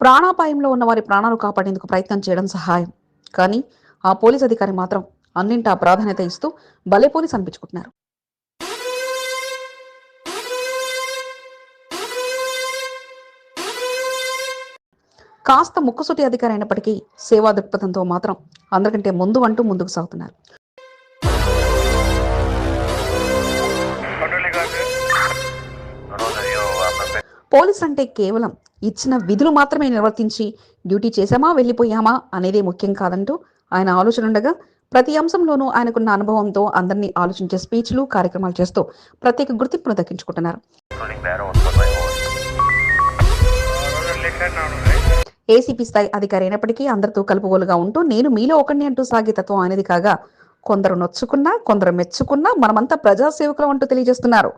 ప్రాణాపాయంలో ఉన్న వారి ప్రాణాలు కాపాడేందుకు ప్రయత్నం చేయడం సహాయం. కానీ ఆ పోలీస్ అధికారి మాత్రం అన్నింటా ప్రాధాన్యత ఇస్తూ భలే పోలీస్ అనిపించుకుంటున్నారు. కాస్త ముక్కుసూటి అధికారి అయినప్పటికీ సేవా దృక్పథంతో మాత్రం అందరికంటే ముందు అంటూ ముందుకు సాగుతున్నారు. పోలీస్ అంటే కేవలం ఇచ్చిన విధులు మాత్రమే నిర్వర్తించి డ్యూటీ చేశామా వెళ్ళిపోయామా అనేదే ముఖ్యం కాదంటూ ఆయన ఆలోచన ఉండగా ప్రతి అంశంలోనూ ఆయనకున్న అనుభవంతో అందరినీ ఆలోచించే స్పీచ్లు కార్యక్రమాలు చేస్తూ ప్రత్యేక గుర్తింపును దక్కించుకుంటున్నారు. ఏసీపీ స్థాయి అధికారి అయినప్పటికీ అందరితో కలుపుగోలుగా ఉంటూ నేను మీలో ఒకరిని అంటూ సాగే తత్వం ఆయనది కాగా కొందరు నొచ్చుకున్నా కొందరు మెచ్చుకున్నా మనమంతా ప్రజాసేవకులం అంటూ తెలియజేస్తున్నారు.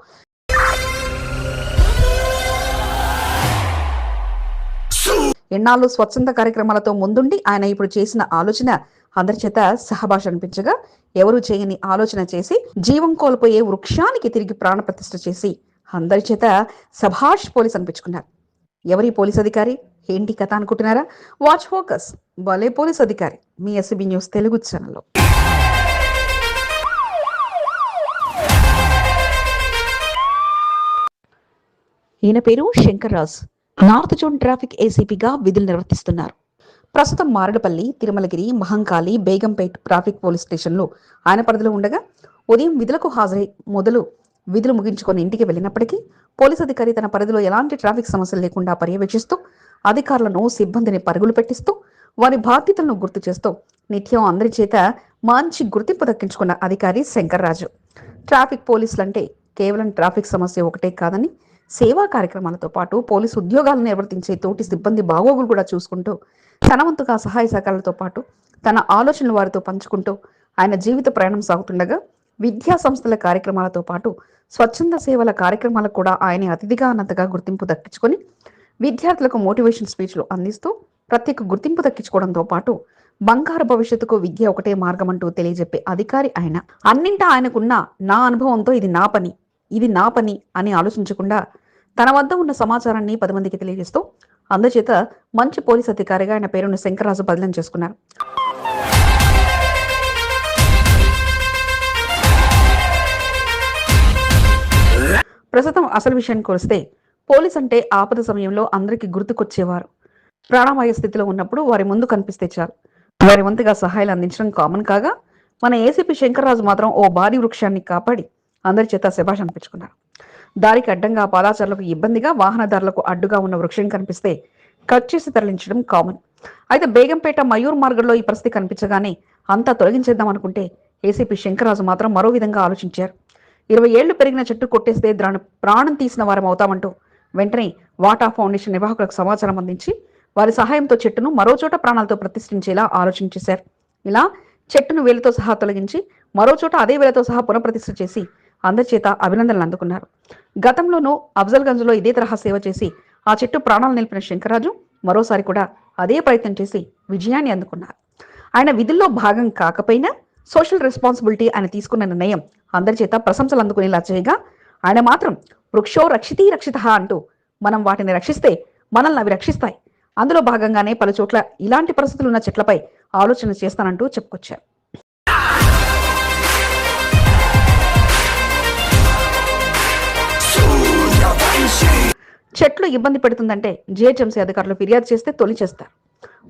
ఎన్నాళ్ళు స్వచ్ఛంద కార్యక్రమాలతో ముందుండి ఆయన ఇప్పుడు చేసిన ఆలోచన అందరి చేత సహభాష అనిపించగా ఎవరు చేయని ఆలోచన చేసి జీవం కోల్పోయే వృక్షానికి తిరిగి ప్రాణ ప్రతిష్ఠ చేసి అందరి చేత సభాష్ పోలీస్ అనిపించుకున్నారు. ఎవరి పోలీస్ అధికారి ఏంటి కథ అనుకుంటున్నారా? వాచ్ ఫోకస్ భలే పోలీస్ అధికారి మీ ఎస్బీ న్యూస్ తెలుగు ఛానల్లో. ఈయన పేరు Shankar Raj. North zone traffic ఏసీపీగా విధులు నిర్వర్తిస్తున్నారు. ప్రస్తుతం మారడపల్లి, తిరుమలగిరి, మహంకాళి, బేగంపేట్ ట్రాఫిక్ పోలీస్ స్టేషన్లు ఆయన పరిధిలో ఉండగా ఉదయం విధులకు హాజరై విధులు ముగించుకొని ఇంటికి వెళ్ళినప్పటికీ పోలీస్ అధికారి తన పరిధిలో ఎలాంటి ట్రాఫిక్ సమస్యలు లేకుండా పర్యవేక్షిస్తూ అధికారులను సిబ్బందిని పరుగులు పెట్టిస్తూ వారి బాధ్యతలను గుర్తు చేస్తూ నిత్యం అందరి చేత మంచి గుర్తింపు దక్కించుకున్న అధికారి శంకర్ రాజు. ట్రాఫిక్ పోలీసులంటే కేవలం ట్రాఫిక్ సమస్య ఒకటే కాదని సేవా కార్యక్రమాలతో పాటు పోలీసు ఉద్యోగాలను నిర్వర్తించే తోటి సిబ్బంది బాగోగులు కూడా చూసుకుంటూ తన వంతుగా సహాయ సహకారాలతో పాటు తన ఆలోచనలు వారితో పంచుకుంటూ ఆయన జీవిత ప్రయాణం సాగుతుండగా విద్యా సంస్థల కార్యక్రమాలతో పాటు స్వచ్ఛంద సేవల కార్యక్రమాలకు కూడా ఆయన అతిథిగా అన్నంతగా గుర్తింపు దక్కించుకొని విద్యార్థులకు మోటివేషన్ స్పీచ్లు అందిస్తూ ప్రత్యేక గుర్తింపు దక్కించుకోవడంతో పాటు బంగారు భవిష్యత్తుకు విద్య ఒకటే మార్గం అంటూ తెలియజెప్పే అధికారి ఆయన. అన్నింటా ఆయనకున్న నా అనుభవంతో ఇది నా పని అని ఆలోచించకుండా తన వద్ద ఉన్న సమాచారాన్ని 10 మందికి తెలియజేస్తూ అందుచేత మంచి పోలీస్ అధికారిగా ఆయన పేరును శంకర్రాజు బదిలీ చేసుకున్నారు. ప్రస్తుతం అసలు విషయానికి వస్తే పోలీస్ అంటే ఆపద సమయంలో అందరికీ గుర్తుకొచ్చేవారు. ప్రాణాపాయ స్థితిలో ఉన్నప్పుడు వారి ముందు కనిపిస్తే చాలు వారి వంతుగా సహాయాలు అందించడం కామన్ కాగా మన ఏసీపీ శంకర్రాజు మాత్రం ఓ భారీ వృక్షాన్ని కాపాడి అందరి చేత శభాష్ అనిపించుకున్నారు. దారికి అడ్డంగా పాదాచారులకు ఇబ్బందిగా వాహనదారులకు అడ్డుగా ఉన్న వృక్షం కనిపిస్తే కట్ చేసి తరలించడం కామన్. అయితే బేగంపేట మయూర్ మార్గంలో ఈ పరిస్థితి కనిపించగానే అంతా తొలగించేద్దాం అనుకుంటే ఏసీపీ శంకర్రాజు మాత్రం మరో విధంగా ఆలోచించారు. 20 ఏళ్లు పెరిగిన చెట్టు కొట్టేస్తే దాని ప్రాణం తీసిన వారం అవుతామంటూ వెంటనే వాటా ఫౌండేషన్ నిర్వాహకులకు సమాచారం అందించి వారి సహాయంతో చెట్టును మరో చోట ప్రాణాలతో ప్రతిష్ఠించేలా ఆలోచన చేశారు. ఇలా చెట్టును వేలతో సహా తొలగించి మరో చోట అదే వేలతో సహా పునఃప్రతిష్ఠ చేసి అందరి చేత అభినందనలు అందుకున్నారు. గతంలోనూ అఫ్జల్గంజ్లో ఇదే తరహా సేవ చేసి ఆ చెట్టు ప్రాణాలు నిలిపిన శంకర్రాజు మరోసారి కూడా అదే ప్రయత్నం చేసి విజయాన్ని అందుకున్నారు. ఆయన విధుల్లో భాగం కాకపోయినా సోషల్ రెస్పాన్సిబిలిటీ ఆయన తీసుకున్న నిర్ణయం అందరి చేత ప్రశంసలు అందుకునేలా చేయగా ఆయన మాత్రం వృక్షో రక్షితీ రక్షిత అంటూ మనం వాటిని రక్షిస్తే మనల్ని అవి రక్షిస్తాయి. అందులో భాగంగానే పలు చోట్ల ఇలాంటి పరిస్థితులు ఉన్న చెట్లపై ఆలోచన చేస్తానంటూ చెప్పుకొచ్చారు. చెట్లు ఇబ్బంది పెడుతుందంటే జిహెచ్ఎంసీ అధికారులు ఫిర్యాదు చేస్తే తొలగించేస్తారు.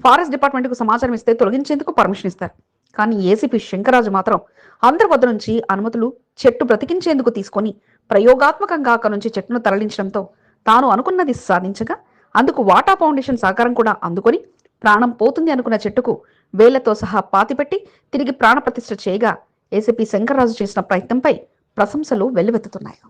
ఫారెస్ట్ డిపార్ట్మెంట్కు సమాచారం ఇస్తే తొలగించేందుకు పర్మిషన్ ఇస్తారు. కానీ ఏసీపీ శంకర్రాజు మాత్రం అందరి వద్ద నుంచి అనుమతులు చెట్టు బ్రతికించేందుకు తీసుకొని ప్రయోగాత్మకంగా అక్కడి నుంచి చెట్టును తరలించడంతో తాను అనుకున్నది సాధించగా అందుకు వాటా ఫౌండేషన్ సహకారం కూడా అందుకొని ప్రాణం పోతుంది అనుకున్న చెట్టుకు వేళ్లతో సహా పాతిపెట్టి తిరిగి ప్రాణ ప్రతిష్ఠ చేయగా ఏసీపీ శంకర్రాజు చేసిన ప్రయత్నంపై ప్రశంసలు వెల్లువెత్తుతున్నాయి.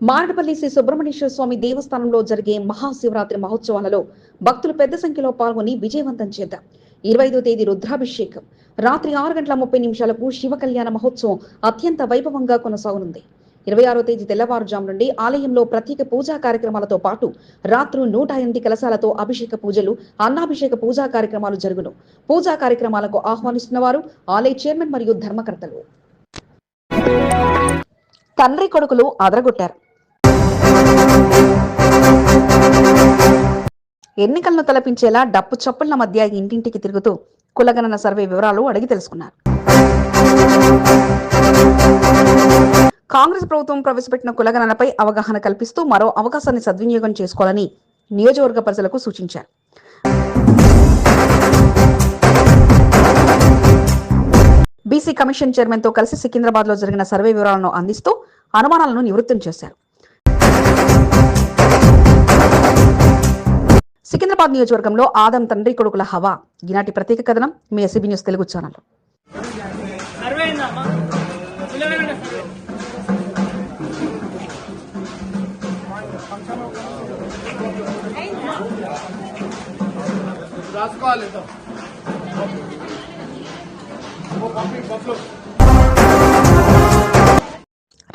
మారడపల్లి శ్రీ సుబ్రహ్మణ్యేశ్వర స్వామి దేవస్థానంలో జరిగే మహాశివరాత్రి మహోత్సవాలలో భక్తులు పెద్ద సంఖ్యలో పాల్గొని విజయవంతం చేద్దాం. 25వ తేదీ రుద్రాభిషేకం, రాత్రి 6:30 శివ కళ్యాణ మహోత్సవం అత్యంత వైభవంగా కొనసాగనుంది. 26వ తేదీ తెల్లవారుజాము నుండి ఆలయంలో ప్రత్యేక పూజా కార్యక్రమాలతో పాటు రాత్రు 108 కలశాలతో అభిషేక పూజలు, అన్నాభిషేక పూజా కార్యక్రమాలు జరుగును. పూజా కార్యక్రమాలకు ఆహ్వానిస్తున్న వారు ఆలయ చైర్మన్ మరియు ధర్మకర్తలు. తండ్రి కొడుకులు అదరగొట్టారు. ఎన్నికలను తలపించేలా డప్పు చప్పుళ్ల మధ్య ఇంటింటికి తిరుగుతూ కులగణన సర్వే వివరాలు అడిగి తెలుసుకున్నారు. కాంగ్రెస్ ప్రభుత్వం ప్రవేశపెట్టిన కులగణనపై అవగాహన కల్పిస్తూ మరో అవకాశాన్ని సద్వినియోగం చేసుకోవాలని నియోజకవర్గ ప్రజలకు సూచించారు. బీసీ కమిషన్ చైర్మన్ తో కలిసి సికింద్రాబాద్ లో జరిగిన సర్వే వివరాలను అందిస్తూ అనుమానాలను నివృత్తం చేశారు. సికింద్రాబాద్ నియోజకవర్గంలో ఆదం తండ్రి కొడుకుల హవా. ఈనాటి ప్రత్యేక కథనం మీ ఎస్సీబీ న్యూస్ తెలుగు ఛానల్.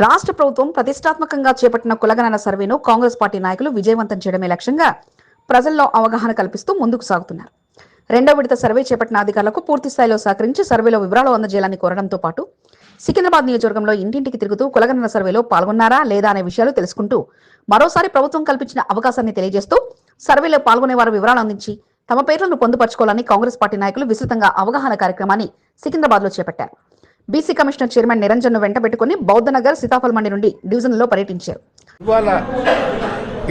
రాష్ట్ర ప్రభుత్వం ప్రతిష్టాత్మకంగా చేపట్టిన కులగణన సర్వేను కాంగ్రెస్ పార్టీ నాయకులు విజయవంతం చేయడమే లక్ష్యంగా ప్రజల్లో అవగాహన కల్పిస్తూ ముందుకు సాగుతున్నారు. రెండో విడత సర్వే చేపట్టిన అధికారులకు పూర్తి స్థాయిలో సహకరించి సర్వేలో వివరాలు అందజేయాలని కోరడంతో పాటు సికింద్రాబాద్ నియోజకవర్గంలో ఇంటింటికి తిరుగుతూ కులగణన సర్వేలో పాల్గొన్నారా లేదా అనే విషయాలు తెలుసుకుంటూ మరోసారి ప్రభుత్వం కల్పించిన అవకాశాన్ని తెలియజేస్తూ సర్వేలో పాల్గొనే వారు వివరాలు అందించి తమ పేర్లను పొందుపరచుకోవాలని కాంగ్రెస్ పార్టీ నాయకులు విస్తృతంగా అవగాహన కార్యక్రమాన్ని సికింద్రాబాద్ లో చేపట్టారు. బీసీ కమిషనర్ చైర్మన్ నిరంజన్ ను వెంటబెట్టుకుని బౌద్ధనగర్ సీతాఫల్ మండి నుండి డివిజన్లో పర్యటించారు. ఇవాళ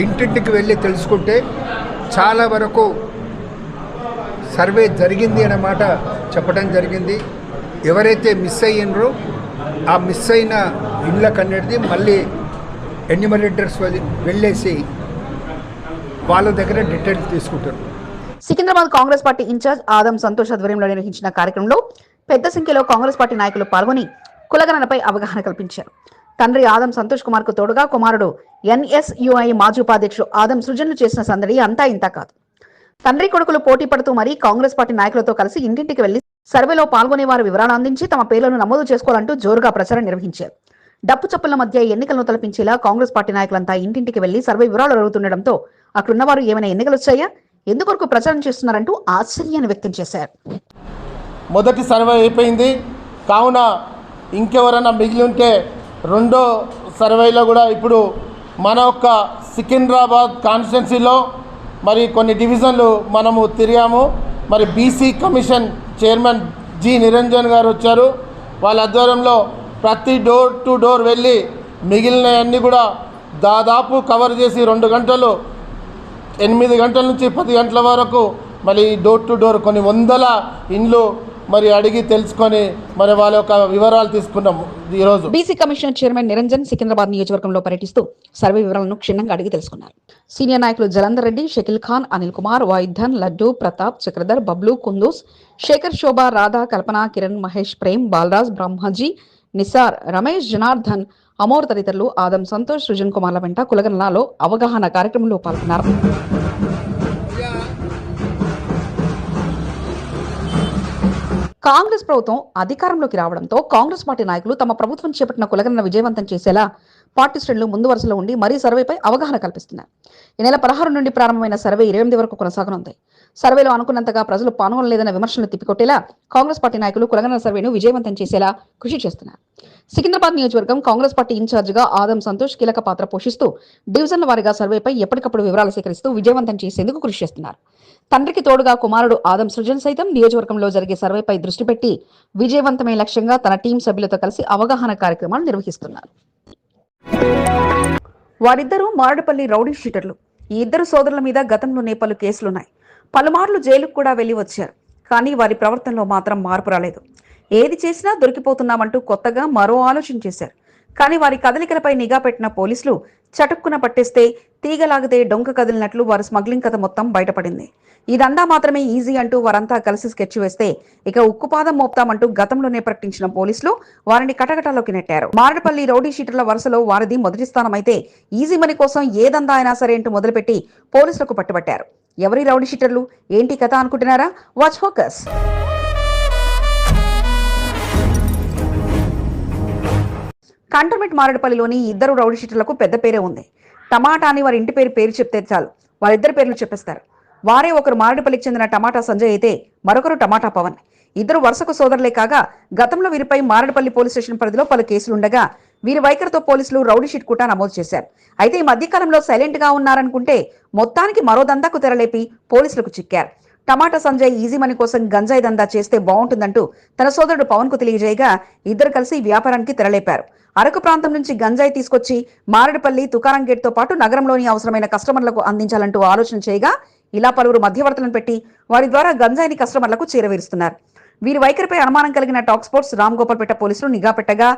ఇంటింటికి వెళ్ళి తెలుసుకుంటే చాలా వరకు సర్వే జరిగింది అన్నమాట చెప్పడం జరిగింది. ఎవరైతే మిస్ అయ్యినరో ఆ మిస్ అయిన ఇళ్ళకనేది మళ్ళీ ఎన్యూమరేటర్స్ వెళ్ళేసి వాళ్ళ దగ్గర డీటెయిల్స్ తీసుకుంటారు. సికింద్రాబాద్ కాంగ్రెస్ పార్టీ ఇన్ఛార్జ్ ఆదం సంతోష్ ఆధ్వర్యంలో నిర్వహించిన కార్యక్రమంలో పెద్ద సంఖ్యలో కాంగ్రెస్ పార్టీ నాయకులు పాల్గొని కులగణనపై అవగాహన కల్పించారు. తండ్రి ఆదం సంతోష్ కుమార్ కు తోడుగా కుమారుడు ఎన్ఎస్యుఐ మాజీ ఉపాధ్యక్షుడు ఆదం సృజన్లు చేసిన సందడి అంతా ఇంతా కాదు. తండ్రి కొడుకులు పోటీ పడుతూ మరీ కాంగ్రెస్ పార్టీ నాయకులతో కలిసి ఇంటింటికి వెళ్లి సర్వేలో పాల్గొనే వారు వివరాలు అందించి తమ పేర్లను నమోదు చేసుకోవాలంటూ జోరుగా ప్రచారం నిర్వహించారు. డప్పు చప్పుల మధ్య ఎన్నికలను తలపించేలా కాంగ్రెస్ పార్టీ నాయకులంతా ఇంటింటికి వెళ్లి సర్వే వివరాలు అడుగుతుండటంతో అక్కడున్నవారు ఏమైనా ఎన్నికలు వచ్చాయా, ఎందుకొరకు ప్రచారం చేస్తున్నారంటూ ఆశ్చర్యాన్ని వ్యక్తం చేశారు. మొదటి సర్వే అయిపోయింది కావున ఇంకెవరైనా మిగిలి ఉంటే రెండో సర్వేలో కూడా ఇప్పుడు మన యొక్క సికింద్రాబాద్ కాన్స్టిట్యున్సీలో మరి కొన్ని డివిజన్లు మనము తిరిగాము. మరి BC commission chairman G Niranjan గారు వచ్చారు. వాళ్ళ ఆధ్వర్యంలో ప్రతి డోర్ టు డోర్ వెళ్ళి మిగిలినవన్నీ కూడా దాదాపు కవర్ చేసి 2 గంటలు 8 గంటల నుంచి 10 గంటల వరకు మరి డోర్ టు డోర్ కొన్ని వందల ఇండ్లు మరి అడిగి తెలుసుకొని మరి వాళ్ళ యొక్క వివరాలు తీసుకున్నాము. ఈరోజు BC commissioner chairman Niranjan Secunderabad నియోజకవర్గంలో పర్యటిస్తూ సర్వే వివరాలను క్షుణ్ణంగా అడిగి తెలుసుకున్నారు. సీనియర్ నాయకులు జలంధర్ రెడ్డి, షకిల్ ఖాన్, అనిల్ కుమార్, వాయిద్దన్, లడ్డు, ప్రతాప్, చక్రధర్, బబ్లు, కుందూస్, శేఖర్, శోభ, రాధా, కల్పన, కిరణ్, మహేష్, ప్రేమ్, బాలరాజ్, బ్రహ్మజీ, నిసార్, రమేష్, జనార్దన్, అమోర్ తదితరులు ఆదం సంతోష్, సృజన్ కుమార్ల వెంట కులగణనలో అవగాహన కార్యక్రమంలో పాల్గొన్నారు. కాంగ్రెస్ ప్రభుత్వం అధికారంలోకి రావడంతో కాంగ్రెస్ పార్టీ నాయకులు తమ ప్రభుత్వం చేపట్టిన కులగణన విజయవంతం చేసేలా పార్టీ శ్రేణులు ముందు వరుసలో ఉండి మరీ సర్వేపై అవగాహన కల్పిస్తున్నారు. ఈ నెల 16 నుండి ప్రారంభమైన సర్వే 28 వరకు కొనసాగనుంది. సర్వేలో అనుకున్నంతగా ప్రజలు పాల్గొనలేదన్న విమర్శలు తిప్పికొట్టేలా కాంగ్రెస్ పార్టీ నాయకులు కులగణన సర్వేను విజయవంతం చేసేలా కృషి చేస్తున్నారు. సికింద్రాబాద్ నియోజకవర్గం కాంగ్రెస్ పార్టీ ఇన్ఛార్జిగా ఆదం సంతోష్ కీలక పాత్ర పోషిస్తూ డివిజన్ల వారీగా సర్వేపై ఎప్పటికప్పుడు వివరాలు సేకరిస్తూ విజయవంతం చేసేందుకు కృషి చేస్తున్నారు. తండ్రికి తోడుగా కుమారుడు ఆదం సృజన్ సైతం నియోజకవర్గంలో జరిగే సర్వేపై దృష్టి పెట్టి విజయవంతమే లక్ష్యంగా తన టీం సభ్యులతో కలిసి అవగాహన కార్యక్రమాలు నిర్వహిస్తున్నారు. వారిద్దరూ మారడుపల్లి రౌడీ షీటర్లు. ఈ ఇద్దరు సోదరుల మీద గతంలోనే పలు కేసులున్నాయి. పలుమార్లు జైలుకు కూడా వెళ్లి వచ్చారు. కానీ వారి ప్రవర్తనలో మాత్రం మార్పు రాలేదు. ఏది చేసినా దొరికిపోతున్నామంటూ కొత్తగా మరో ఆలోచన చేశారు. కానీ వారి కదలికలపై నిఘా పెట్టిన పోలీసులు చటుక్కున పట్టేస్తే తీగలాగితే డొంక కదిలినట్లు వారి స్మగ్లింగ్ కథ మొత్తం బయటపడింది. ఇదంతా మాత్రమే ఈజీ అంటూ వారంతా కలిసి స్కెచ్ వేస్తే ఇక ఉక్కుపాదం మోపుతామంటూ గతంలోనే ప్రకటించిన పోలీసులు వారిని కటకటాల్లోకి నెట్టారు. మారడపల్లి రౌడీ షీటర్ల వరుసలో వారిది మొదటి స్థానం అయితే ఈజీ మనీ కోసం ఏదందా అయినా సరే అంటూ మొదలుపెట్టి పోలీసులకు పట్టుబట్టారు. ఎవరి రౌడీ షీటర్లు, ఏంటి కథ అనుకుంటున్నారా? Watch focus. కంటోన్మెంట్ మారడపల్లిలోని ఇద్దరు రౌడీ షీటర్లకు పెద్ద పేరే ఉంది. టమాటా అని వారి ఇంటి పేరు చెప్తే చాలు వారిద్దరి పేర్లు చెప్పేస్తారు. వారే ఒకరు మారడపల్లికి చెందిన టమాటా సంజయ్ అయితే మరొకరు టమాటా పవన్. ఇద్దరు వరుసకు సోదరులే కాగా గతంలో వీరిపై మారడపల్లి పోలీస్ స్టేషన్ పరిధిలో పలు కేసులుండగా వీరి వైఖరితో పోలీసులు రౌడీ షీట్ కూడా నమోదు చేశారు. అయితే ఈ మధ్యకాలంలో సైలెంట్ గా ఉన్నారనుకుంటే మొత్తానికి మరో దందాకు తెరలేపి పోలీసులకు చిక్కారు. టమాటా సంజయ్ ఈజీ మనీ కోసం గంజాయి దందా చేస్తే బాగుంటుందంటూ తన సోదరుడు పవన్ కు తెలియజేయగా ఇద్దరు కలిసి ఈ వ్యాపారానికి తెరలేపారు. అరకు ప్రాంతం నుంచి గంజాయి తీసుకొచ్చి మారడపల్లి తుకారం గేట్ తో పాటు నగరంలోని అవసరమైన కస్టమర్లకు అందించాలంటూ ఆలోచన చేయగా ఇలా పలువురు మధ్యవర్తులను పెట్టి వారి ద్వారా గంజాయిని కస్టమర్లకు చేరవేరుస్తున్నారు. వీరి వైఖరిపై అనుమానం కలిగిన టాక్ స్పోర్ట్స్ రామ్ గోపాల్పేట పోలీసులు నిఘా పెట్టగా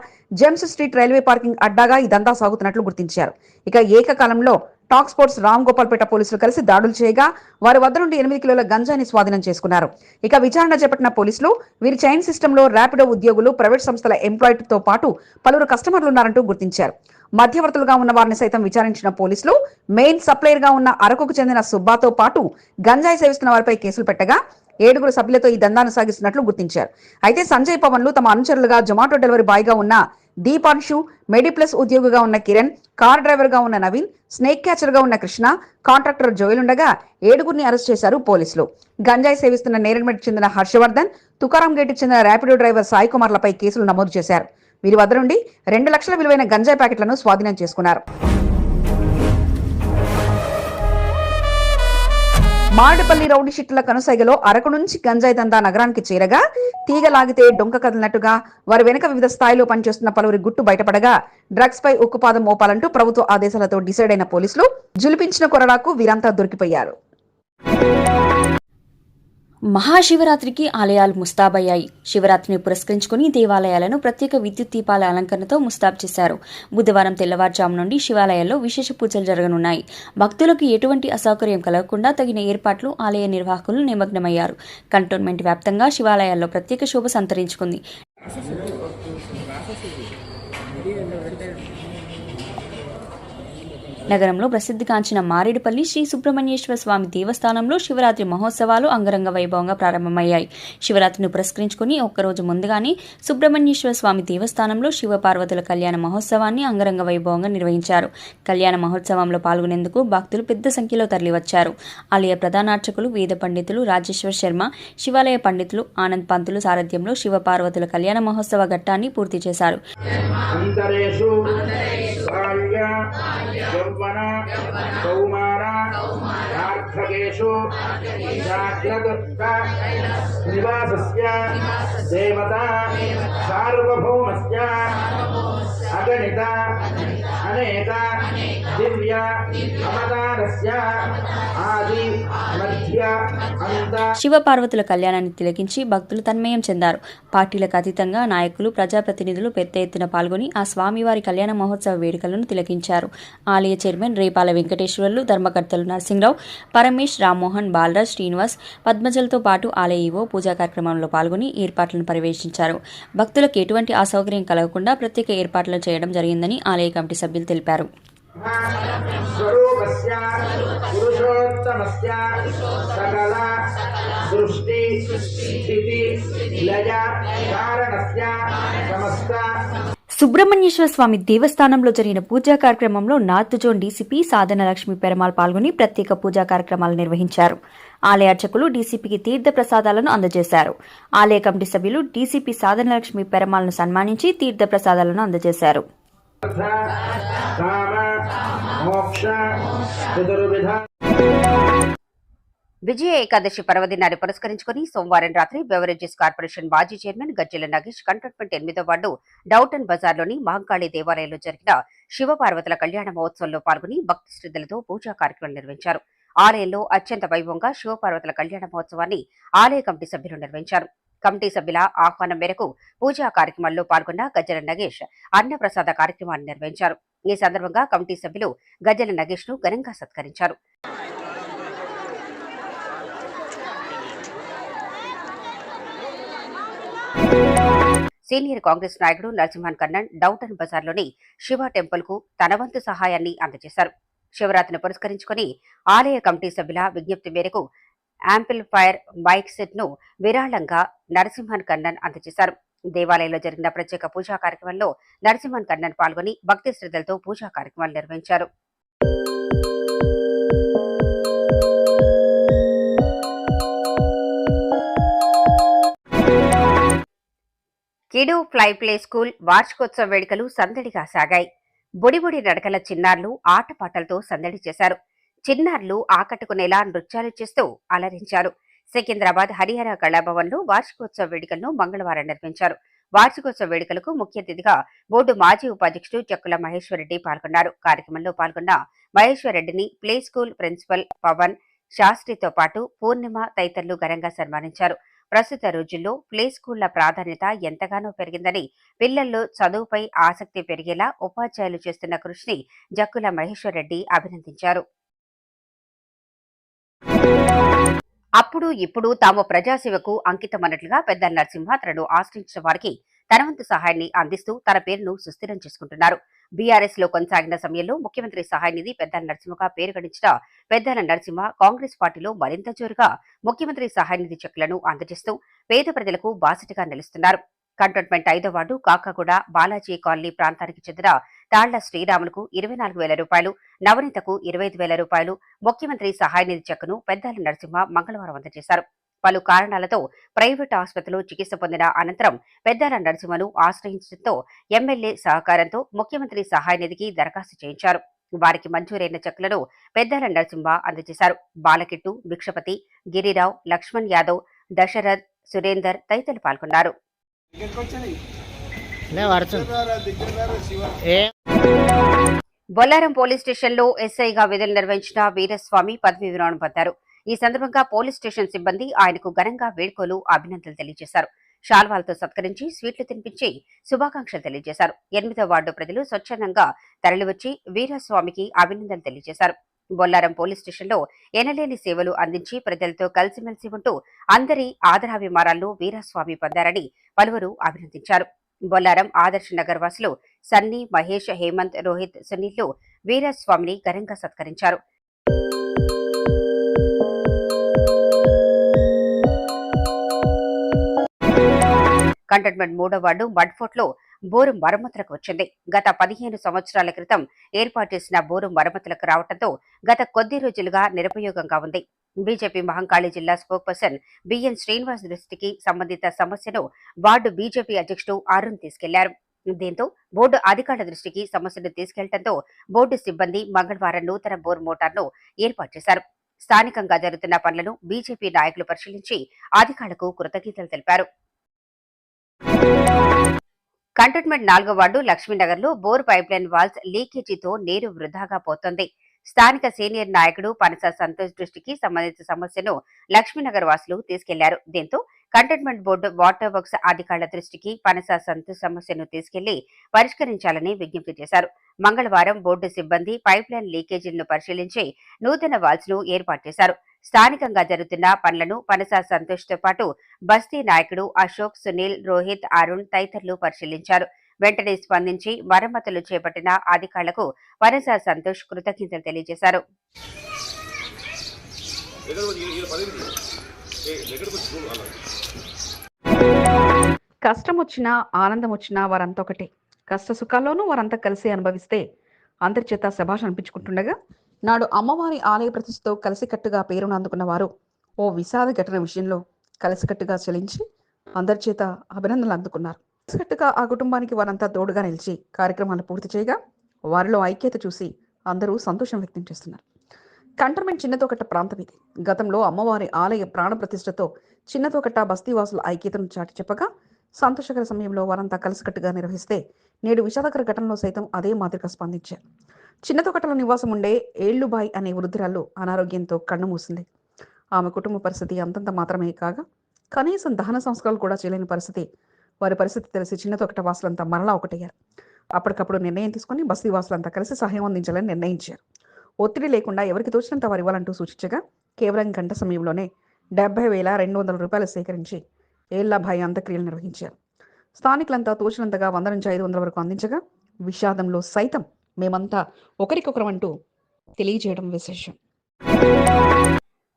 జేమ్స్ స్ట్రీట్ రైల్వే పార్కింగ్ అడ్డాగా ఇదంతా సాగుతున్నట్లు గుర్తించారు. ఇక ఏకకాలంలో టాక్ స్పోర్ట్స్ రామ్ గోపాల్పేట పోలీసులు కలిసి దాడులు చేయగా వారి వద్ద నుండి 8 కిలోల గంజాయిని స్వాధీనం చేసుకున్నారు. ఇక విచారణ చేపట్టిన పోలీసులు వీరి చైన్ సిస్టంలో ర్యాపిడో ఉద్యోగులు, ప్రైవేట్ సంస్థల ఎంప్లాయీతో పాటు పలువురు కస్టమర్లు ఉన్నారంటూ గుర్తించారు. మధ్యవర్తులుగా ఉన్న వారిని సైతం విచారించిన పోలీసులు మెయిన్ సప్లయర్ గా ఉన్న అరకుకు చెందిన సుబ్బాతో పాటు గంజాయి సేవిస్తున్న వారిపై కేసులు పెట్టగా 7 సభ్యులతో ఈ దందాను సాగిస్తున్నట్లు గుర్తించారు. అయితే సంజయ్ పవన్లు తమ అనుచరులుగా జొమాటో డెలివరీ బాయ్ గా ఉన్న దీపాన్షు, మెడిప్లస్ ఉద్యోగిగా ఉన్న కిరణ్, కార్ డ్రైవర్ గా ఉన్న నవీన్, స్నేక్ క్యాచర్ గా ఉన్న కృష్ణ, కాంట్రాక్టర్ జోయల్ ఉండగా 7 అరెస్ట్ చేశారు పోలీసులు. గంజాయి సేవిస్తున్న నేరేడ్మెట్ చెందిన హర్షవర్ధన్, తుకారం గేట్ చెందిన ర్యాపిడో డ్రైవర్ సాయి కుమార్లపై కేసులు నమోదు చేశారు. వీరి వద్ద నుండి 2 లక్షల విలువైన గంజాయి ప్యాకెట్లను స్వాధీనం చేసుకున్నారు. మారడపల్లి రౌడీ షీట్ల కనుసైగలో అరకు నుంచి గంజాయి దందా నగరానికి చేరగా తీగ లాగితే డొంక కదిలినట్టుగా వారి వెనుక వివిధ స్థాయిలో పనిచేస్తున్న పలువురి గుట్టు బయటపడగా డ్రగ్స్ పై ఉక్కుపాదం మోపాలంటూ ప్రభుత్వ ఆదేశాలతో డిసైడ్ అయిన పోలీసులు జులిపించిన కొరడాకు వీరంతా దొరికిపోయారు. మహాశివరాత్రికి ఆలయాలు ముస్తాబయ్యాయి. శివరాత్రిని పురస్కరించుకుని దేవాలయాలను ప్రత్యేక విద్యుత్ దీపాల అలంకరణతో ముస్తాబు చేశారు. బుధవారం తెల్లవారుజాము నుండి శివాలయాల్లో విశేష పూజలు జరగనున్నాయి. భక్తులకు ఎటువంటి అసౌకర్యం కలగకుండా తగిన ఏర్పాట్లు ఆలయ నిర్వాహకులు నిమగ్నమయ్యారు. కంటోన్మెంట్ వ్యాప్తంగా శివాలయాల్లో ప్రత్యేక శోభ సంతరించుకుంది. నగరంలో ప్రసిద్ధిగాంచిన మారేడుపల్లి శ్రీ సుబ్రహ్మణ్యేశ్వర స్వామి దేవస్థానంలో శివరాత్రి మహోత్సవాలు అంగరంగ వైభవంగా ప్రారంభమయ్యాయి. శివరాత్రిని పురస్కరించుకుని ఒక్కరోజు ముందుగానే సుబ్రహ్మణ్యేశ్వర స్వామి దేవస్థానంలో శివపార్వతుల కళ్యాణ మహోత్సవాన్ని అంగరంగ వైభవంగా నిర్వహించారు. కళ్యాణ మహోత్సవంలో పాల్గొనేందుకు భక్తులు పెద్ద సంఖ్యలో తరలివచ్చారు. ఆలయ ప్రధానార్చకులు వేద పండితులు రాజేశ్వర్ శర్మ, శివాలయ పండితులు ఆనంద్ పంతులు సారథ్యంలో శివపార్వతుల కళ్యాణ మహోత్సవ ఘట్టాన్ని పూర్తి చేశారు. యౌవన కౌమార యార్థకేషు జాగ్రత్త నివాసస్య దేవత సార్వభౌమస్య అగణిత అనేక దివ్య అవతారస్య ఆది మధ్య అంత శివపార్వతుల కళ్యాణాన్ని తిలకించి భక్తులు తన్మయం చెందారు. పార్టీలకు అతీతంగా నాయకులు, ప్రజాప్రతినిధులు పెద్ద ఎత్తున పాల్గొని ఆ స్వామివారి కళ్యాణ మహోత్సవ వేడుకలను తిలకించారు. ఆలయ చైర్మన్ రేపాల వెంకటేశ్వర్లు, ధర్మకర్తలు నరసింహరావు, పరమేష్, రామ్మోహన్, బాలరాజ్, శ్రీనివాస్, పద్మజలతో పాటు ఆలయ ఈవో పూజా కార్యక్రమంలో పాల్గొని ఏర్పాట్లను పర్యవేక్షించారు. భక్తులకు ఎటువంటి అసౌకర్యం కలగకుండా ప్రత్యేక ఏర్పాట్లు చేయడం జరిగిందని ఆలయ కమిటీ సభ్యులు తెలిపారు. సుబ్రహ్మణ్యేశ్వర స్వామి దేవస్థానంలో జరిగిన పూజా కార్యక్రమంలో నార్త్ జోన్ డీసీపీ సాధన లక్ష్మీ పెరమాల్ పాల్గొని ప్రత్యేక పూజా కార్యక్రమాలు నిర్వహించారు. ఆలయ అర్చకులు డీసీపీకి తీర్థ ప్రసాదాలను అందజేశారు. ఆలయ కమిటీ సభ్యులు డీసీపీ సాధన లక్ష్మీ పెరమాల్ను సన్మానించి తీర్థ ప్రసాదాలను అందజేశారు. విజయ ఏకాదశి పర్వదినాన్ని పురస్కరించుకుని సోమవారం రాత్రి బెవరేజెస్ కార్పొరేషన్ మాజీ చైర్మన్ గజ్జెల నగేష్ కంటోన్మెంట్ 8వ వార్డు డౌటన్ బజార్లోని మహంకాళి దేవాలయంలో జరిగిన శివపార్వతుల కళ్యాణ మహోత్సవంలో పాల్గొని భక్తి శ్రద్ధలతో పూజా కార్యక్రమాలు నిర్వహించారు. ఆలయంలో అత్యంత వైభవంగా శివపార్వతుల కళ్యాణ మహోత్సవాన్ని ఆలయ కమిటీ సభ్యులు నిర్వహించారు. కమిటీ సభ్యుల ఆహ్వానం మేరకు పూజా కార్యక్రమాల్లో పాల్గొన్న గజ్జెల నగేష్ అన్నప్రసాద కార్యక్రమాన్ని నిర్వహించారు. ఈ సందర్భంగా కమిటీ సభ్యులు గజ్జెల నగేష్ ను ఘనంగా సత్కరించారు. సీనియర్ కాంగ్రెస్ నాయకుడు నరసింహన్ కన్నన్ డౌటన్ బజార్లోని శివ టెంపుల్ కు తన వంతు సహాయాన్ని అందజేశారు. శివరాత్రిని పురస్కరించుకుని ఆలయ కమిటీ సభ్యుల విజ్ఞప్తి మేరకు యాంప్లిఫైర్ మైక్ సెట్ ను విరాళంగా నరసింహన్ కన్నన్ అందజేశారు. దేవాలయంలో జరిగిన ప్రత్యేక పూజా కార్యక్రమంలో నరసింహన్ కన్నన్ పాల్గొని భక్తి శ్రద్ధలతో పూజా కార్యక్రమాలు నిర్వహించారు. కిడు ఫ్లై ప్లే స్కూల్ వార్షికోత్సవ వేడుకలు సందడిగా సాగాయి. బుడిబుడి నడకల చిన్నారులు ఆటపాటలతో సందడి చేశారు. చిన్నారులు ఆకట్టుకునేలా నృత్యాలు చేస్తూ అలరించారు. సికింద్రాబాద్ హరిహర కళాభవన్లో వార్షికోత్సవ వేడుకలను మంగళవారం నిర్వహించారు. వార్షికోత్సవ వేడుకలకు ముఖ్య అతిథిగా బోర్డు మాజీ ఉపాధ్యక్షుడు జక్కుల మహేశ్వరరెడ్డి పాల్గొన్నారు. కార్యక్రమంలో పాల్గొన్న మహేశ్వరరెడ్డిని ప్లే స్కూల్ ప్రిన్సిపల్ పవన్ శాస్త్రితో పాటు పూర్ణిమ తదితరులు ఘనంగా సన్మానించారు. ప్రస్తుత రోజుల్లో ప్లే స్కూళ్ల ప్రాధాన్యత ఎంతగానో పెరిగిందని, పిల్లల్లో చదువుపై ఆసక్తి పెరిగేలా ఉపాధ్యాయులు చేస్తున్న కృషిని జక్కుల మహేశ్వరరెడ్డి అభినందించారు. అప్పుడు ఇప్పుడు తాము ప్రజాసేవకు అంకితమన్నట్లుగా పెద్దల నరసింహ తనను ఆశ్రయించిన వారికి తన వంతు సహాయాన్ని అందిస్తూ తన పేరును సుస్థిరం చేసుకుంటున్నారు. బీఆర్ఎస్ లో కొనసాగిన సమయంలో ముఖ్యమంత్రి సహాయ నిధి పెద్దల నరసింహగా పేరు గడించిన పెద్దల నరసింహ కాంగ్రెస్ పార్టీలో మరింత జోరుగా ముఖ్యమంత్రి సహాయ నిధి చెక్కులను అందజేస్తూ పేద ప్రజలకు బాసటగా నిలుస్తున్నారు. కంటోన్మెంట్ 5వ వార్డు కాకాగూడ బాలాజీ కాలనీ ప్రాంతానికి చెందిన తాళ్ల శ్రీరాములకు 24,000 రూపాయలు, నవనీతకు 25,000 రూపాయలు ముఖ్యమంత్రి సహాయ నిధి చెక్కును పెద్దల నరసింహ మంగళవారం అందజేశారు. పలు కారణాలతో ప్రైవేటు ఆసుపత్రిలో చికిత్స పొందిన అనంతరం పెద్దల నరసింహను ఆశ్రయించడంతో ఎమ్మెల్యే సహకారంతో ముఖ్యమంత్రి సహాయ నిధికి దరఖాస్తు చేయించారు. వారికి మంజూరైన చెక్కులను పెద్దల నరసింహ అందజేశారు. బాలకిట్టు, భిక్షపతి, గిరిరావు, లక్ష్మణ్ యాదవ్, దశరథ్, సురేందర్ తదితరులు పాల్గొన్నారు. బొల్లారం పోలీస్ స్టేషన్లో ఎస్ఐగా విధులు నిర్వహించిన వీరస్వామి పదవీ విరమణ పొందారు. ఈ సందర్భంగా పోలీస్ స్టేషన్ సిబ్బంది ఆయనకు ఘనంగా వేడుకలు, అభినందనలు తెలియజేశారు. శాల్వాలతో సత్కరించి స్వీట్లు తినిపించి శుభాకాంక్షలు తెలియజేశారు. 8వ వార్డు ప్రజలు స్వచ్ఛందంగా తరలివచ్చి వీరస్వామికి అభినందనలు తెలియజేశారు. బొల్లారం పోలీస్ స్టేషన్లో ఎనలేని సేవలు అందించి ప్రజలతో కలిసిమెలిసి ఉంటూ అందరి ఆదరాభిమానాలను వీరస్వామి పొందారని పలువురు అభినందించారు. బొల్లారం ఆదర్శ్ నగర్ వాసులు సన్నీ, మహేష్, హేమంత్, రోహిత్, సునీళ్లు వీరస్వామిని ఘనంగా సత్కరించారు. కంటోన్మెంట్ 3వ వార్డు మడ్ఫోర్ట్లో బోరు మరమ్మతులకు వచ్చింది. గత 15 సంవత్సరాల క్రితం ఏర్పాటు చేసిన బోరు మరమ్మతులకు రావడంతో గత కొద్ది రోజులుగా నిరుపయోగంగా ఉంది. బీజేపీ మహంకాళి జిల్లా స్పోక్ పర్సన్ బిఎన్ శ్రీనివాస్ దృష్టికి సంబంధిత సమస్యను వార్డు బీజేపీ అధ్యక్షుడు అరుణ్ తీసుకెళ్లారు. దీంతో బోర్డు అధికారుల దృష్టికి సమస్యను తీసుకెళ్లడంతో బోర్డు సిబ్బంది మంగళవారం నూతన బోర్ మోటార్ను ఏర్పాటు చేశారు. స్థానికంగా జరుగుతున్న పనులను బీజేపీ నాయకులు పరిశీలించి అధికారులకు కృతజ్ఞతలు తెలిపారు. కంటోన్మెంట్ 4వ వార్డు లక్ష్మీనగర్లో బోర్ పైప్లైన్ వాల్స్ లీకేజీతో నీరు వృధాగా పోతోంది. స్థానిక సీనియర్ నాయకుడు పనస సంతోష్ దృష్టికి సంబంధించిన సమస్యను లక్ష్మీనగర్ వాసులు తీసుకెళ్లారు. దీంతో కంటోన్మెంట్ బోర్డు వాటర్ వర్క్స్ అధికారుల దృష్టికి పనస సంతోష్ సమస్యను తీసుకెళ్లి పరిష్కరించాలని విజ్ఞప్తి చేశారు. మంగళవారం బోర్డు సిబ్బంది పైప్లైన్ లీకేజీలను పరిశీలించి నూతన వాల్స్ ను ఏర్పాటు చేశారు. స్థానికంగా జరుగుతున్న పనులను పనస సంతోష్ తో పాటు బస్తీ నాయకుడు అశోక్, సునీల్, రోహిత్, అరుణ్ తదితరులు పరిశీలించారు. వెంటనే స్పందించి మరమ్మతులు చేపట్టిన అధికారులకు పనస సంతోష్ కృతజ్ఞతలు తెలియజేశారు. కష్టం వచ్చినా ఆనందం వచ్చినా వారంతా ఒకటే. కష్ట సుఖాల్లోనూ వారంతా కలిసి అనుభవిస్తే అందరి చేత శభాష్ అనిపించుకుంటుండగా నాడు అమ్మవారి ఆలయ ప్రతిష్టతో కలిసికట్టుగా పేరును అందుకున్న వారు ఓ విషాద ఘటన విషయంలో కలిసికట్టుగా చెలించి అందరి చేత అభినందనలు అందుకున్నారు. కలిసికట్టుగా ఆ కుటుంబానికి వారంతా తోడుగా నిలిచి కార్యక్రమాలు పూర్తి చేయగా వారిలో ఐక్యత చూసి అందరూ సంతోషం వ్యక్తం చేస్తున్నారు. కంటోన్మెంట్ చిన్నతోకట్ట ప్రాంతం ఇది. గతంలో అమ్మవారి ఆలయ ప్రాణ ప్రతిష్టతో చిన్నతోకట్ట బస్తీవాసుల ఐక్యతను చాటి చెప్పగా సంతోషకర సమయంలో వారంతా కలిసికట్టుగా నిర్వహిస్తే నేడు విషాదకర ఘటనలో సైతం అదే మాదిరిగా స్పందించారు. చిన్నతోకట్టలో నివాసం ఉండే ఏళ్లుబాయి అనే వృద్ధురాలు అనారోగ్యంతో కన్ను మూసింది. ఆమె కుటుంబ పరిస్థితి అంతంత మాత్రమే కాగా కనీసం దహన సంస్కారాలు కూడా చేయలేని పరిస్థితి. వారి పరిస్థితి తెలిసి చిన్నతోకట్ట వాసులంతా మరలా ఒకటయ్యారు. అప్పటికప్పుడు నిర్ణయం తీసుకుని బస్తీ వాసులంతా కలిసి సహాయం అందించాలని నిర్ణయించారు. ఒత్తిడి లేకుండా ఎవరికి తోచినంత వారు ఇవ్వాలంటూ సూచించగా కేవలం గంట సమయంలోనే 70,200 రూపాయలు సేకరించి ఏళ్లభాయి అంత్యక్రియలు నిర్వహించారు. స్థానికులంతా తోచినంతగా 100 నుంచి 500 వరకు అందించగా విషాదంలో సైతం మేమంతా ఒకరికొకరం అంటూ తెలియజేయడం విశేషం.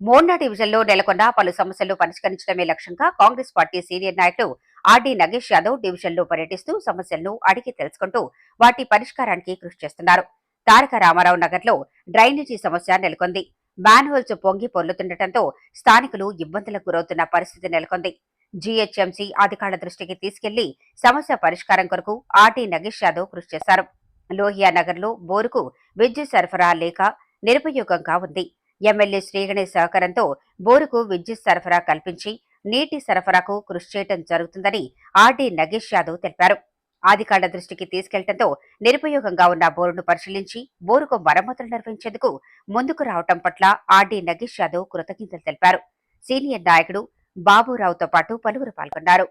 మోన్నా డివిజన్లో నెలకొన్న పలు సమస్యలు పరిష్కరించడమే లక్ష్యంగా కాంగ్రెస్ పార్టీ సీనియర్ నాయకుడు ఆర్డీ నగేష్ యాదవ్ డివిజన్లో పర్యటిస్తూ సమస్యలను అడిగి తెలుసుకుంటూ వాటి పరిష్కారానికి కృషి చేస్తున్నారు. తారక రామారావు నగర్లో డ్రైనేజీ సమస్య నెలకొంది. మ్యాన్హోల్స్ పొంగి పొర్లుతుండటంతో స్థానికులు ఇబ్బందులకు గురవుతున్న పరిస్థితి నెలకొంది. జీహెచ్ఎంసీ అధికారుల దృష్టికి తీసుకెళ్లి సమస్య పరిష్కారం కొరకు ఆర్టీ నగేష్ యాదవ్ కృషి చేశారు. లోహియా నగర్లో బోరుకు విద్యుత్ సరఫరా లేక నిరుపయోగంగా ఉంది. ఎమ్మెల్యే శ్రీగణేష్ సహకారంతో బోరుకు విద్యుత్ సరఫరా కల్పించి నీటి సరఫరాకు కృషి చేయడం జరుగుతుందని ఆర్టీ నగేష్ యాదవ్ తెలిపారు. అధికారుల దృష్టికి తీసుకెళ్లడంతో నిరుపయోగంగా ఉన్న బోరును పరిశీలించి బోరుకు మరమ్మతులు నిర్వహించేందుకు ముందుకు రావడం పట్ల ఆర్టీ నగేష్ యాదవ్ కృతజ్ఞతలు తెలిపారు. సీనియర్ నాయకుడు బాబురావుతో పాటు పలువురు పాల్గొన్నారు.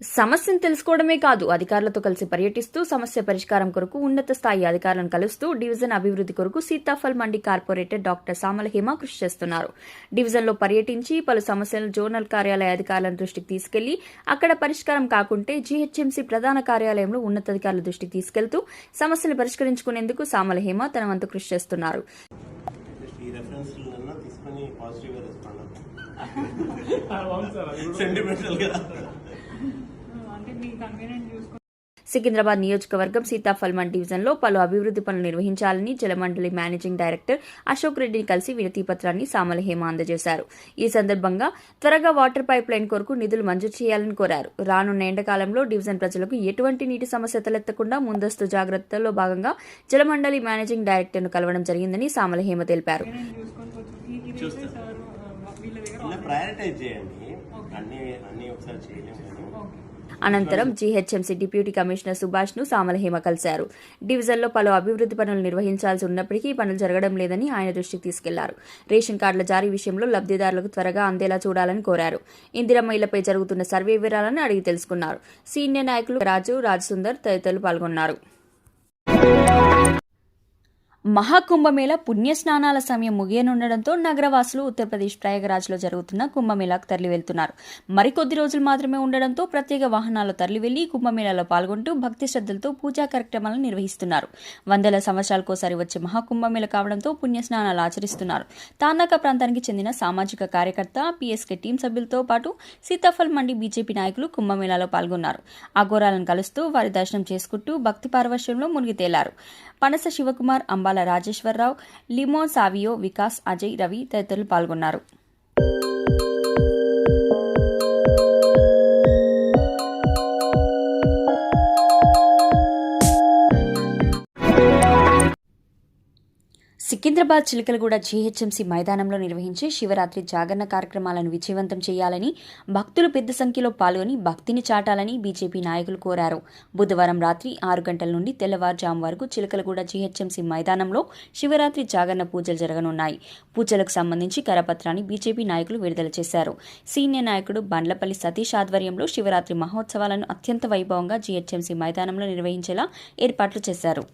సమస్యను తెలుసుకోవడమే కాదు, అధికారులతో కలిసి పర్యటిస్తూ సమస్య పరిష్కారం కొరకు ఉన్నత స్థాయి అధికారులను కలుస్తూ డివిజన్ అభివృద్ధి కొరకు సీతాఫల్ మండి కార్పొరేటర్ డాక్టర్ సామల హేమ కృషి చేస్తున్నారు. డివిజన్లో పర్యటించి పలు సమస్యలను జోనల్ కార్యాలయ అధికారుల దృష్టికి తీసుకెళ్లి అక్కడ పరిష్కారం కాకుంటే జీహెచ్ఎంసీ ప్రధాన కార్యాలయంలో ఉన్నతాధికారుల దృష్టికి తీసుకెళ్తూ సమస్యలు పరిష్కరించుకునేందుకు సామల హేమ తన వంతు కృషి చేస్తున్నారు. సికింద్రాబాద్ నియోజకవర్గం సీతాఫల్ మండి డివిజన్లో పలు అభివృద్ధి పనులు నిర్వహించాలని జలమండలి మేనేజింగ్ డైరెక్టర్ అశోక్ రెడ్డిని కలిసి వినతి పత్రాన్ని సామల హేమ అందజేశారు. ఈ సందర్భంగా త్వరగా వాటర్ పైప్ లైన్ కొరకు నిధులు మంజూరు చేయాలని కోరారు. రానున్న ఎండాకాలంలో డివిజన్ ప్రజలకు ఎటువంటి నీటి సమస్య తలెత్తకుండా ముందస్తు జాగ్రత్తల్లో భాగంగా జలమండలి మేనేజింగ్ డైరెక్టర్ను కలవడం జరిగిందని సామల హేమ తెలిపారు. అనంతరం జీహెచ్ఎంసీ డిప్యూటీ కమిషనర్ సుభాష్ ను సామల హేమ కలిశారు. డివిజన్లో పలు అభివృద్ధి పనులు నిర్వహించాల్సి ఉన్నప్పటికీ పనులు జరగడం లేదని ఆయన దృష్టికి తీసుకెళ్లారు. రేషన్ కార్డుల జారీ విషయంలో లబ్ధిదారులకు త్వరగా అందేలా చూడాలని కోరారు. ఇందిరమ్మ ఇళ్లపై జరుగుతున్న సర్వే వివరాలను అడిగి తెలుసుకున్నారు. సీనియర్ నాయకులు రాజ్ సుందర్ తదితరులు పాల్గొన్నారు. మహాకుంభమేళ పుణ్యస్నానాల సమయం ముగియనుండడంతో నగరవాసులు ఉత్తరప్రదేశ్ ప్రయాగరాజ్లో జరుగుతున్న కుంభమేళాకు తరలి వెళ్తున్నారు. మరికొద్ది రోజులు మాత్రమే ఉండడంతో ప్రత్యేక వాహనాల్లో తరలి వెళ్లి కుంభమేళాలో పాల్గొంటూ భక్తి శ్రద్ధలతో పూజా కార్యక్రమాలను నిర్వహిస్తున్నారు. వందల సంవత్సరాలకోసారి వచ్చే మహాకుంభమేళ కావడంతో పుణ్యస్నానాలు ఆచరిస్తున్నారు. తార్నాక ప్రాంతానికి చెందిన సామాజిక కార్యకర్త పీఎస్కే టీం సభ్యులతో పాటు సీతాఫల్ మండి బీజేపీ నాయకులు కుంభమేళాలో పాల్గొన్నారు. అఘోరాలను కలుస్తూ వారి దర్శనం చేసుకుంటూ భక్తి పారవశ్యంలో మునిగి తేలారు. పనస శివకుమార్, అంబాల రాజేశ్వరరావు, లిమోన్ సావియో, వికాస్, అజయ్, రవి తదితరులు పాల్గొన్నారు. సికింద్రాబాద్ చిలకలగూడ జీహెచ్ఎంసీ మైదానంలో నిర్వహించే శివరాత్రి జాగరణ కార్యక్రమాలను విజయవంతం చేయాలని, భక్తులు పెద్ద సంఖ్యలో పాల్గొని భక్తిని చాటాలని బీజేపీ నాయకులు కోరారు. బుధవారం రాత్రి 6 గంటల నుండి తెల్లవారుజాము వరకు చిలకలగూడ జీహెచ్ఎంసీ మైదానంలో శివరాత్రి జాగరణ పూజలు జరగనున్నాయి. పూజలకు సంబంధించి కరపత్రాన్ని బీజేపీ నాయకులు విడుదల చేశారు. సీనియర్ నాయకుడు బండ్లపల్లి సతీష్ ఆధ్వర్యంలో శివరాత్రి మహోత్సవాలను అత్యంత వైభవంగా జీహెచ్ఎంసీ మైదానంలో నిర్వహించేలా ఏర్పాట్లు చేశారు.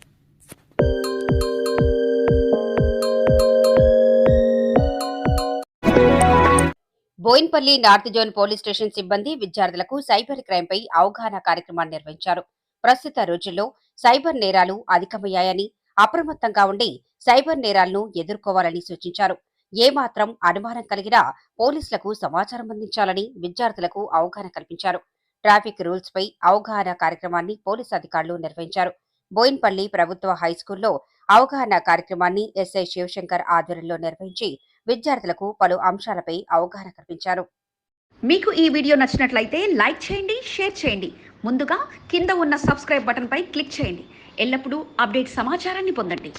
Bowenpally north zone police station సిబ్బంది విద్యార్థులకు సైబర్ క్రైమ్ పై అవగాహన కార్యక్రమాన్ని నిర్వహించారు. ప్రస్తుత రోజుల్లో సైబర్ నేరాలు అధికమయ్యాయని, అప్రమత్తంగా ఉండి సైబర్ నేరాలను ఎదుర్కోవాలని సూచించారు. ఏమాత్రం అనుమానం కలిగినా పోలీసులకు సమాచారం అందించాలని విద్యార్థులకు అవగాహన కల్పించారు. ట్రాఫిక్ రూల్స్ పై అవగాహన కార్యక్రమాన్ని పోలీసు అధికారులు నిర్వహించారు. బోయిన్పల్లి ప్రభుత్వ హైస్కూల్లో అవగాహన కార్యక్రమాన్ని ఎస్ఐ శివశంకర్ ఆధ్వర్యంలో నిర్వహించి విద్యార్థులకు పలు అంశాలపై అవగాహన కల్పించారు. మీకు ఈ వీడియో నచ్చినట్లయితే లైక్ చేయండి, షేర్ చేయండి. ముందుగా కింద ఉన్న సబ్స్క్రైబ్ బటన్ పై క్లిక్ చేయండి. ఎల్లప్పుడూ అప్డేట్ సమాచారాన్ని పొందండి.